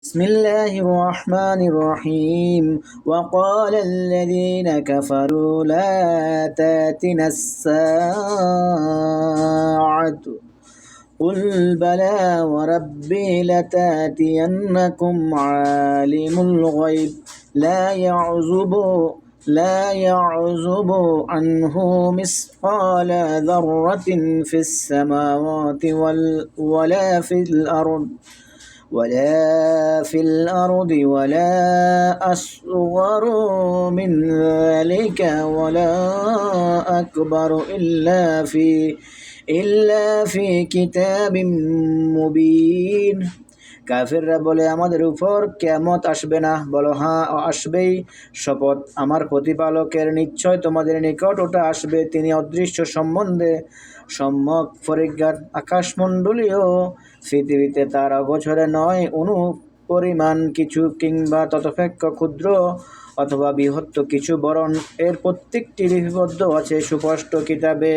بسم الله الرحمن الرحيم وقال الذين كفروا لا تاتنا الساعة قل بلى وربي لتاتينكم عالم الغيب لا يعزب عنه مثقال ذرة في السماوات ولا في الأرض ولا أصغر من ذلك ولا أكبر إلا في কিতাব মুবিন। কাফিররা বলে, আমাদের উপর কিয়ামত আসবে না। বলো, হ্যাঁ আসবেই। শপথ আমার প্রতিপালকের, নিশ্চয় তোমাদের নিকট ওটা আসবে। তিনি অদৃশ্য সম্বন্ধে সম্যক পরিজ্ঞাত। আকাশমণ্ডলীয় পৃথিবীতে তার অগোচরে নয় অনু পরিমাণ কিছু কিংবা ততপেক্ষা ক্ষুদ্র অথবা বৃহৎ কিছু, বরং এর প্রত্যেকটি লিপিবদ্ধ আছে সুস্পষ্ট কিতাবে।